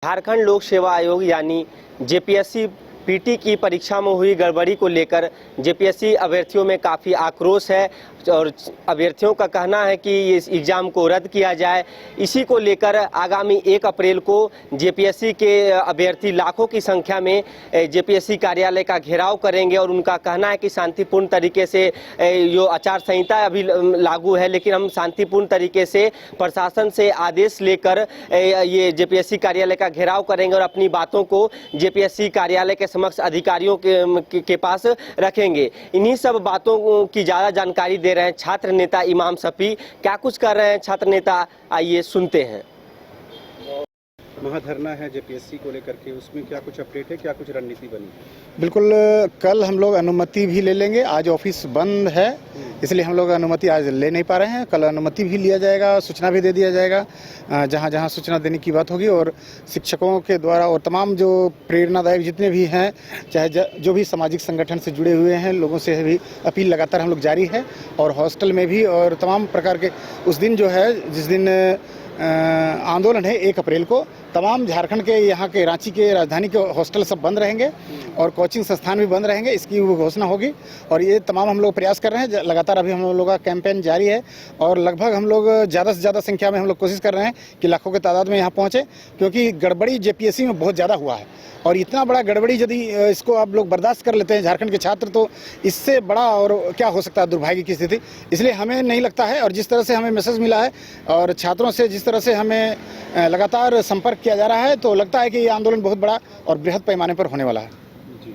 झारखंड लोक सेवा आयोग यानी जेपीएससी पीटी की परीक्षा में हुई गड़बड़ी को लेकर जेपीएससी अभ्यर्थियों में काफ़ी आक्रोश है और अभ्यर्थियों का कहना है कि इस एग्ज़ाम को रद्द किया जाए। इसी को लेकर आगामी 1 अप्रैल को जेपीएससी के अभ्यर्थी लाखों की संख्या में जेपीएससी कार्यालय का घेराव करेंगे और उनका कहना है कि शांतिपूर्ण तरीके से जो आचार संहिता अभी लागू है, लेकिन हम शांतिपूर्ण तरीके से प्रशासन से आदेश लेकर ये जेपीएससी कार्यालय का घेराव करेंगे और अपनी बातों को जेपीएससी कार्यालय के समक्ष अधिकारियों के पास रखेंगे। इन्हीं सब बातों की ज़्यादा जानकारी दे रहे हैं छात्र नेता इमाम शफी। क्या कुछ कर रहे हैं छात्र नेता, आइए सुनते हैं। महाधरना है जेपीएससी को लेकर के, उसमें क्या कुछ अपडेट है, क्या कुछ रणनीति बनी? बिल्कुल, कल हम लोग अनुमति भी ले लेंगे। आज ऑफिस बंद है, इसलिए हम लोग अनुमति आज ले नहीं पा रहे हैं। कल अनुमति भी लिया जाएगा, सूचना भी दे दिया जाएगा जहां जहां सूचना देने की बात होगी, और शिक्षकों के द्वारा और तमाम जो प्रेरणादायक जितने भी हैं, चाहे जो भी सामाजिक संगठन से जुड़े हुए हैं, लोगों से भी अपील लगातार हम लोग जारी है। और हॉस्टल में भी और तमाम प्रकार के उस दिन जो है, जिस दिन आंदोलन है 1 अप्रैल को, तमाम झारखंड के यहाँ के रांची के राजधानी के हॉस्टल सब बंद रहेंगे और कोचिंग संस्थान भी बंद रहेंगे। इसकी घोषणा होगी और ये तमाम हम लोग प्रयास कर रहे हैं। लगातार अभी हम लोगों का कैंपेन जारी है और लगभग हम लोग ज़्यादा से ज़्यादा संख्या में हम लोग कोशिश कर रहे हैं कि लाखों की तादाद में यहाँ पहुँचे, क्योंकि गड़बड़ी जेपीएससी में बहुत ज़्यादा हुआ है। और इतना बड़ा गड़बड़ी यदि इसको आप लोग बर्दाश्त कर लेते हैं झारखंड के छात्र, तो इससे बड़ा और क्या हो सकता है दुर्भाग्य की स्थिति। इसलिए हमें नहीं लगता है, और जिस तरह से हमें मैसेज मिला है और छात्रों से जिस तरह से हमें लगातार संपर्क किया जा रहा है, तो लगता है कि ये आंदोलन बहुत बड़ा और बृहद पैमाने पर होने वाला है। जी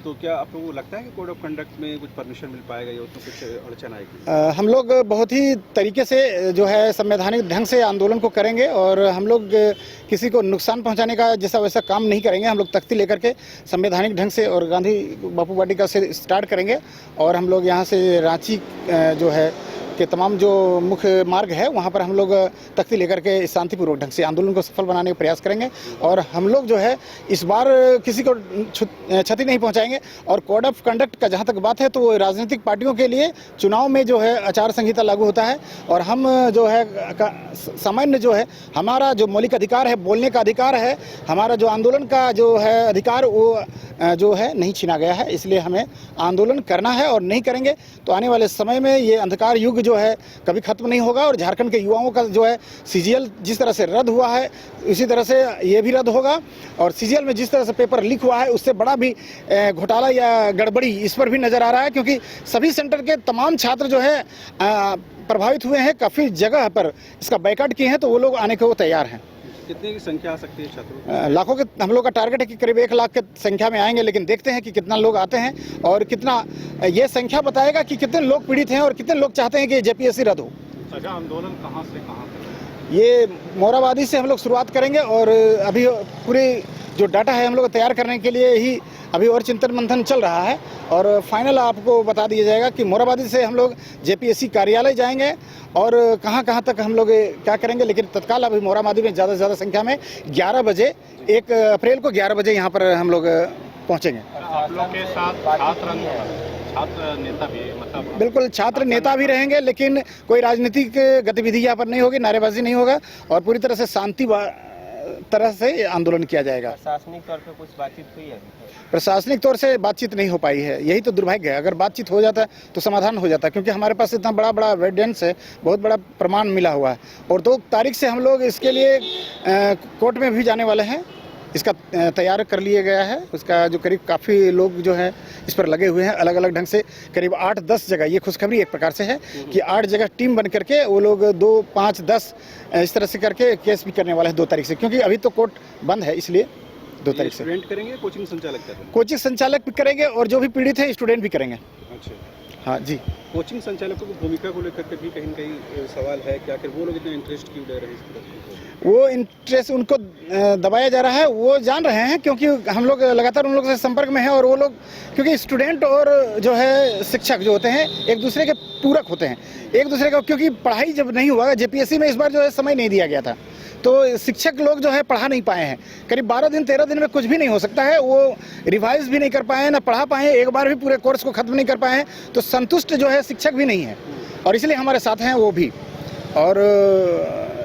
तो क्या आपको लगता है कि कोड ऑफ कंडक्ट में कुछ परमिशन मिल पाएगा या उसमें कुछ अड़चन आएगी? हम लोग बहुत ही तरीके से जो है संवैधानिक ढंग से आंदोलन को करेंगे और हम लोग किसी को नुकसान पहुंचाने का जैसा वैसा काम नहीं करेंगे। हम लोग तख्ती लेकर के संवैधानिक ढंग से और गांधी बापू वाटिका से स्टार्ट करेंगे और हम लोग यहाँ से रांची जो है के तमाम जो मुख्य मार्ग है वहाँ पर हम लोग तख्ती लेकर के शांतिपूर्वक ढंग से आंदोलन को सफल बनाने का प्रयास करेंगे। और हम लोग जो है इस बार किसी को क्षति नहीं पहुँचाएंगे। और कोड ऑफ कंडक्ट का जहाँ तक बात है, तो राजनीतिक पार्टियों के लिए चुनाव में जो है आचार संहिता लागू होता है और हम जो है सामान्य जो है हमारा जो मौलिक अधिकार है, बोलने का अधिकार है, हमारा जो आंदोलन का जो है अधिकार, वो जो है नहीं छीना गया है। इसलिए हमें आंदोलन करना है और नहीं करेंगे तो आने वाले समय में ये अंधकार युग जो है कभी खत्म नहीं होगा। और झारखंड के युवाओं का जो है सीजीएल जिस तरह से रद्द हुआ है, इसी तरह से ये भी रद्द होगा। और सीजीएल में जिस तरह से पेपर लीक हुआ है, उससे बड़ा भी घोटाला या गड़बड़ी इस पर भी नजर आ रहा है, क्योंकि सभी सेंटर के तमाम छात्र जो है प्रभावित हुए हैं। काफ़ी जगह पर इसका बायकॉट किए हैं, तो वो लोग आने को तैयार हैं। कितने की संख्या आ सकती है छात्रों? लाखों के हम लोग का टारगेट है कि करीब 1 लाख के संख्या में आएंगे, लेकिन देखते हैं कि कितना लोग आते हैं और कितना ये संख्या बताएगा कि कितने लोग पीड़ित हैं और कितने लोग चाहते हैं कि जेपीएससी रद्द हो। अच्छा, आंदोलन कहाँ से कहाँ तक? ये मोराबादी से हम लोग शुरुआत करेंगे और अभी पूरी जो डाटा है हम लोग तैयार करने के लिए ही अभी और चिंतन मंथन चल रहा है और फाइनल आपको बता दिया जाएगा कि मोराबादी से हम लोग जेपीएससी कार्यालय जाएंगे और कहाँ कहाँ तक हम लोग क्या करेंगे। लेकिन तत्काल अभी मोराबादी में ज़्यादा से ज़्यादा संख्या में 11 बजे 1 अप्रैल को 11 बजे यहाँ पर हम लोग पहुँचेंगे। आप लोग के साथ छात्र नेता भी, मतलब? बिल्कुल, छात्र नेता भी रहेंगे, लेकिन कोई राजनीतिक गतिविधि यहाँ पर नहीं होगी, नारेबाजी नहीं होगा और पूरी तरह से शांति तरह से आंदोलन किया जाएगा। प्रशासनिक तौर पे कुछ बातचीत हुई है? प्रशासनिक तौर से बातचीत नहीं हो पाई है, यही तो दुर्भाग्य है। अगर बातचीत हो जाता तो समाधान हो जाता, क्योंकि हमारे पास इतना बड़ा एविडेंस है, बहुत बड़ा प्रमाण मिला हुआ है। और 2 तारीख से हम लोग इसके लिए कोर्ट में भी जाने वाले हैं। इसका तैयार कर लिया गया है। उसका जो करीब काफ़ी लोग जो है इस पर लगे हुए हैं अलग अलग ढंग से, करीब 8-10 जगह। ये खुशखबरी एक प्रकार से है कि 8 जगह टीम बन करके वो लोग 2, 5, 10 इस तरह से करके केस भी करने वाले हैं 2 तारीख से, क्योंकि अभी तो कोर्ट बंद है, इसलिए 2 तारीख से। स्टूडेंट करेंगे, कोचिंग संचालक करेंगे? कोचिंग संचालक भी करेंगे और जो भी पीड़ित है स्टूडेंट भी करेंगे। अच्छा, हाँ जी। कोचिंग संचालकों की भूमिका को लेकर के भी कहीं न कहीं सवाल है कि आखिर वो लोग इतना इंटरेस्ट क्यों ले रहे हैं? वो इंटरेस्ट उनको दबाया जा रहा है, वो जान रहे हैं, क्योंकि हम लोग लगातार उन लोगों से संपर्क में हैं। और वो लोग, क्योंकि स्टूडेंट और जो है शिक्षक जो होते हैं एक दूसरे के पूरक होते हैं, एक दूसरे का, क्योंकि पढ़ाई जब नहीं हुआ, जेपीएससी में इस बार जो है समय नहीं दिया गया था, तो शिक्षक लोग जो है पढ़ा नहीं पाए हैं। करीब 12 दिन 13 दिन में कुछ भी नहीं हो सकता है। वो रिवाइज भी नहीं कर पाए हैं, ना पढ़ा पाए हैं, एक बार भी पूरे कोर्स को खत्म नहीं कर पाए हैं। तो संतुष्ट जो है शिक्षक भी नहीं है और इसलिए हमारे साथ हैं वो भी। और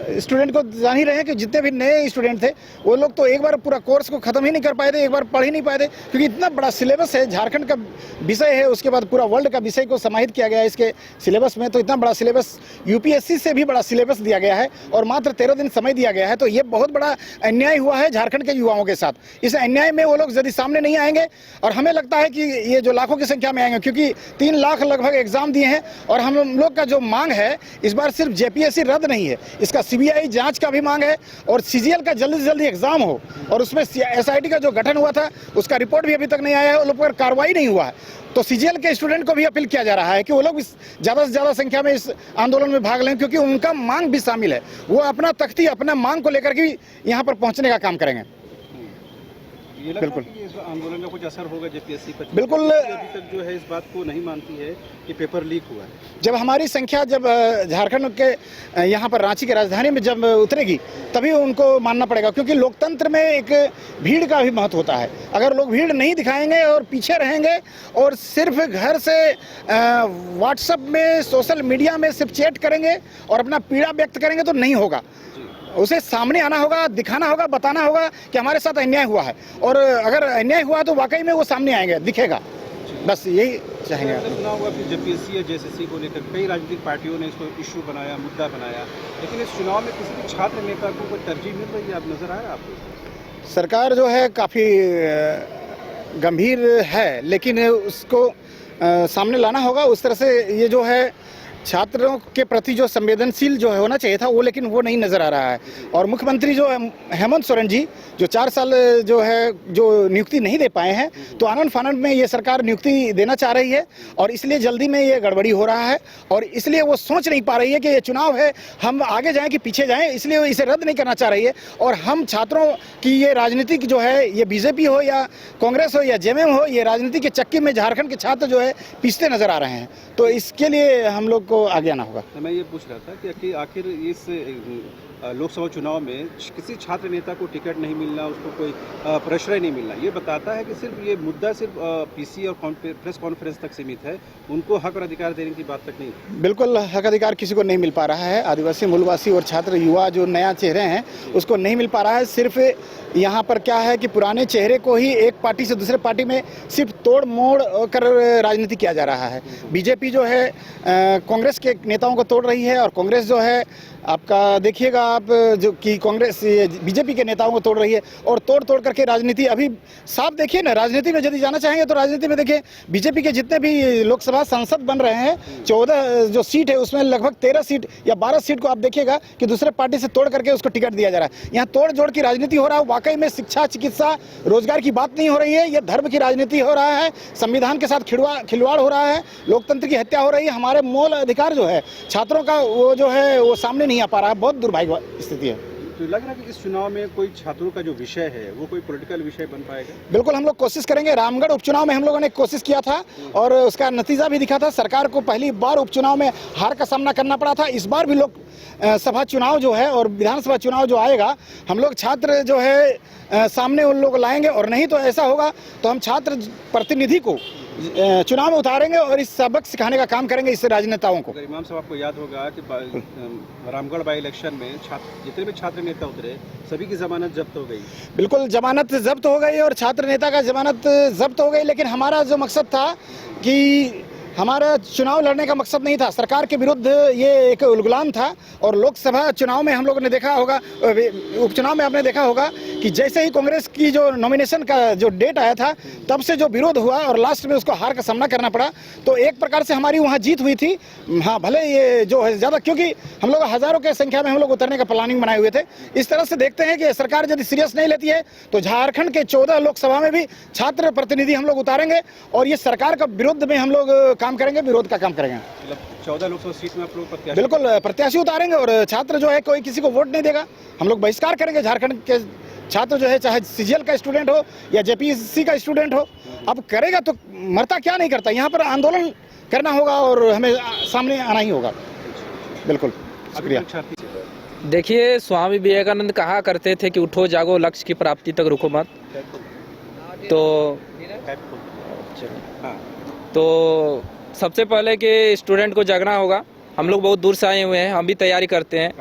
स्टूडेंट को जान ही रहे हैं कि जितने भी नए स्टूडेंट थे वो लोग तो एक बार पूरा कोर्स को ख़त्म ही नहीं कर पाए थे, एक बार पढ़ ही नहीं पाए थे, क्योंकि इतना बड़ा सिलेबस है, झारखंड का विषय है, उसके बाद पूरा वर्ल्ड का विषय को समाहित किया गया है इसके सिलेबस में। तो इतना बड़ा सिलेबस यूपीएससी से भी बड़ा सिलेबस दिया गया है और मात्र 13 दिन समय दिया गया है। तो ये बहुत बड़ा अन्याय हुआ है झारखंड के युवाओं के साथ। इस अन्याय में वो लोग यदि सामने नहीं आएंगे, और हमें लगता है कि ये जो लाखों की संख्या में आएंगे, क्योंकि 3 लाख लगभग एग्जाम दिए हैं, और हम लोग का जो मांग है इस बार सिर्फ जेपीएससी रद्द नहीं है, इसका सीबीआई जांच का भी मांग है, और सीजीएल का जल्दी से जल्दी एग्जाम हो, और उसमें एसआईटी का जो गठन हुआ था उसका रिपोर्ट भी अभी तक नहीं आया है, उन लोग पर कार्रवाई नहीं हुआ है। तो सीजीएल के स्टूडेंट को भी अपील किया जा रहा है कि वो लोग ज़्यादा से ज़्यादा संख्या में इस आंदोलन में भाग लें, क्योंकि उनका मांग भी शामिल है। वो अपना तख्ती, अपना मांग को लेकर के यहाँ पर पहुँचने का काम करेंगे। ये लगता है कि इस आंदोलन का कुछ असर होगा जेपीएससी पर? बिल्कुल। अभी तक जो है इस बात को नहीं मानती है कि पेपर लीक हुआ है। जब हमारी संख्या जब झारखंड के यहाँ पर रांची की राजधानी में जब उतरेगी तभी उनको मानना पड़ेगा, क्योंकि लोकतंत्र में एक भीड़ का भी महत्व होता है। अगर लोग भीड़ नहीं दिखाएंगे और पीछे रहेंगे और सिर्फ घर से व्हाट्सएप में, सोशल मीडिया में सिर्फ चैट करेंगे और अपना पीड़ा व्यक्त करेंगे तो नहीं होगा। उसे सामने आना होगा, दिखाना होगा, बताना होगा कि हमारे साथ अन्याय हुआ है, और अगर अन्याय हुआ तो वाकई में वो सामने आएंगे, दिखेगा। बस यही चाहेंगे। सुना होगा कि जेपीएससी या जेएसएससी को लेकर कई राजनीतिक पार्टियों ने इसको इशू बनाया, मुद्दा बनाया, लेकिन इस चुनाव में किसी भी छात्र नेता को कोई तरजीह मिल रही है? आप नजर आया आपको? सरकार जो है काफ़ी गंभीर है, लेकिन उसको सामने लाना होगा। उस तरह से ये जो है छात्रों के प्रति जो संवेदनशील जो होना चाहिए था वो, लेकिन वो नहीं नज़र आ रहा है। और मुख्यमंत्री जो हेमंत सोरेन जी जो 4 साल जो है जो नियुक्ति नहीं दे पाए हैं, तो आनंद फानंद में ये सरकार नियुक्ति देना चाह रही है, और इसलिए जल्दी में ये गड़बड़ी हो रहा है, और इसलिए वो सोच नहीं पा रही है कि ये चुनाव है, हम आगे जाएं कि पीछे जाएं, इसलिए इसे रद्द नहीं करना चाह रही है। और हम छात्रों की ये राजनीति जो है, ये बीजेपी हो या कांग्रेस हो या जेएमएम हो, ये राजनीति के चक्की में झारखंड के छात्र जो है पीछते नजर आ रहे हैं। तो इसके लिए हम लोग को आगे आना होगा। मैं ये पूछ रहा था कि आखिर इस लोकसभा चुनाव में किसी छात्र नेता को टिकट नहीं मिलना, उसको कोई प्रश्रय नहीं मिलना, ये बताता है कि सिर्फ ये मुद्दा सिर्फ पीसी और प्रेस कॉन्फ्रेंस तक सीमित है, उनको हक और अधिकार देने की बात तक नहीं। बिल्कुल हक अधिकार किसी को नहीं मिल पा रहा है। आदिवासी, मूलवासी और छात्र युवा जो नया चेहरे हैं उसको नहीं मिल पा रहा है। सिर्फ यहाँ पर क्या है कि पुराने चेहरे को ही एक पार्टी से दूसरे पार्टी में सिर्फ तोड़ मोड़ कर राजनीति किया जा रहा है। बीजेपी जो है कांग्रेस के नेताओं को तोड़ रही है, और कांग्रेस जो है आपका देखिएगा आप जो कि कांग्रेस बीजेपी के नेताओं को तोड़ रही है, और तोड़ तोड़ करके राजनीति अभी साफ देखिए ना। राजनीति में यदि जाना चाहेंगे तो राजनीति में देखिए बीजेपी के जितने भी लोकसभा सांसद बन रहे हैं, 14 जो सीट है उसमें लगभग 13 सीट या 12 सीट को आप देखिएगा कि दूसरे पार्टी से तोड़ करके उसको टिकट दिया जा रहा है। यहाँ तोड़ जोड़ की राजनीति हो रहा है। वाकई में शिक्षा, चिकित्सा, रोजगार की बात नहीं हो रही है, यह धर्म की राजनीति हो रहा है, संविधान के साथ खिलवाड़ हो रहा है, लोकतंत्र की हत्या हो रही है। हमारे मूल अधिकार जो है छात्रों का वो जो है वो सामने नहीं आ पा रहा है। बहुत दुर्भाग्य स्थिति है। तो लग रहा है कि इस चुनाव में कोई छात्रों का जो विषय है वो कोई पॉलिटिकल विषय बन पाएगा? बिल्कुल हम लोग कोशिश करेंगे। रामगढ़ उपचुनाव में हम लोगों ने कोशिश किया था और उसका नतीजा भी दिखा था। सरकार को पहली बार उपचुनाव में हार का सामना करना पड़ा था। इस बार भी लोग सभा चुनाव जो है और विधानसभा चुनाव जो आएगा, हम लोग छात्र जो है सामने उन लोग लाएंगे, और नहीं तो ऐसा होगा तो हम छात्र प्रतिनिधि को चुनाव में उतारेंगे और इस सबक सिखाने का काम करेंगे इससे राजनेताओं को। इमाम साहब, आपको याद होगा कि रामगढ़ बाई इलेक्शन में जितने भी छात्र नेता उतरे सभी की जमानत जब्त हो गई। बिल्कुल जमानत जब्त हो गई और छात्र नेता का जमानत जब्त हो गई, लेकिन हमारा जो मकसद था कि हमारा चुनाव लड़ने का मकसद नहीं था, सरकार के विरुद्ध ये एक उलगुलान था। और लोकसभा चुनाव में हम लोगों ने देखा होगा, उपचुनाव में आपने देखा होगा कि जैसे ही कांग्रेस की जो नॉमिनेशन का जो डेट आया था तब से जो विरोध हुआ और लास्ट में उसको हार का सामना करना पड़ा। तो एक प्रकार से हमारी वहाँ जीत हुई थी। हाँ, भले ये जो है ज़्यादा, क्योंकि हम लोग हज़ारों के संख्या में हम लोग उतरने का प्लानिंग बनाए हुए थे। इस तरह से देखते हैं कि सरकार यदि सीरियस नहीं लेती है तो झारखंड के 14 लोकसभा में भी छात्र प्रतिनिधि हम लोग उतारेंगे और ये सरकार का विरुद्ध में हम लोग काम करेंगे, विरोध का काम करेंगे। मतलब 14 लोकसभा सीट में आप लोग प्रत्याशी? बिल्कुल प्रत्याशी उतारेंगे और छात्र जो है कोई किसी को वोट नहीं देगा। हम लोग बहिष्कार करेंगे। झारखंड के छात्र जो है चाहे सीजीएल का स्टूडेंट हो या जेपीएससी का स्टूडेंट हो, अब करेगा तो मरता क्या नहीं करता। यहाँ पर आंदोलन करना होगा और हमें सामने आना ही होगा। बिल्कुल, शुक्रिया। देखिए, स्वामी विवेकानंद कहा करते थे कि उठो जागो लक्ष्य की प्राप्ति तक रुको मत। तो सबसे पहले कि स्टूडेंट को जागना होगा। हम लोग बहुत दूर से आए हुए हैं, हम भी तैयारी करते हैं।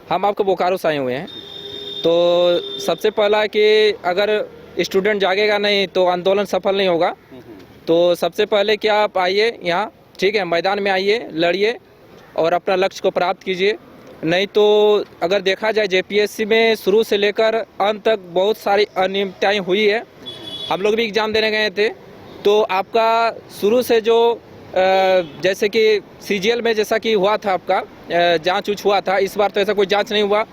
हम आपको बोकारो से आए हुए हैं। तो सबसे पहला है कि अगर स्टूडेंट जागेगा नहीं तो आंदोलन सफल नहीं होगा। तो सबसे पहले क्या आप आइए यहाँ, ठीक है, मैदान में आइए, लड़िए और अपना लक्ष्य को प्राप्त कीजिए। नहीं तो अगर देखा जाए जेपीएससी में शुरू से लेकर अंत तक बहुत सारी अनियमितताएं हुई है। हम लोग भी एग्ज़ाम देने गए थे तो आपका शुरू से जो जैसे कि सीजीएल में जैसा कि हुआ था आपका जांच उच हुआ था, इस बार तो ऐसा कोई जांच नहीं हुआ।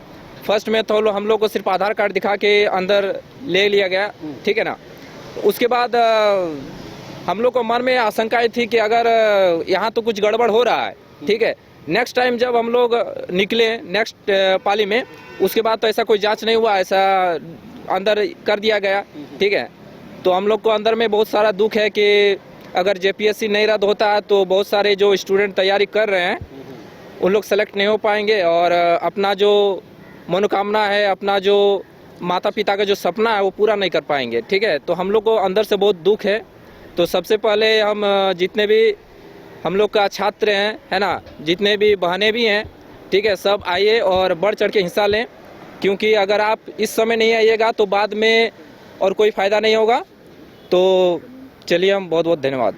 फर्स्ट में तो हम लोग को सिर्फ आधार कार्ड दिखा के अंदर ले लिया गया, ठीक है ना। उसके बाद हम लोग को मन में आशंकाएं थी कि अगर यहाँ तो कुछ गड़बड़ हो रहा है, ठीक है, नेक्स्ट टाइम जब हम लोग निकले नेक्स्ट पाली में, उसके बाद तो ऐसा कोई जांच नहीं हुआ, ऐसा अंदर कर दिया गया, ठीक है। तो हम लोग को अंदर में बहुत सारा दुख है कि अगर जेपीएससी नहीं रद्द होता है तो बहुत सारे जो स्टूडेंट तैयारी कर रहे हैं उन लोग सेलेक्ट नहीं हो पाएंगे और अपना जो मनोकामना है, अपना जो माता पिता का जो सपना है वो पूरा नहीं कर पाएंगे, ठीक है। तो हम लोग को अंदर से बहुत दुख है। तो सबसे पहले हम जितने भी हम लोग का छात्र हैं, है ना, जितने भी बहनें भी हैं, ठीक है, सब आइए और बढ़ चढ़ के हिस्सा लें, क्योंकि अगर आप इस समय नहीं आइएगा तो बाद में और कोई फ़ायदा नहीं होगा। तो चलिए, हम बहुत बहुत धन्यवाद।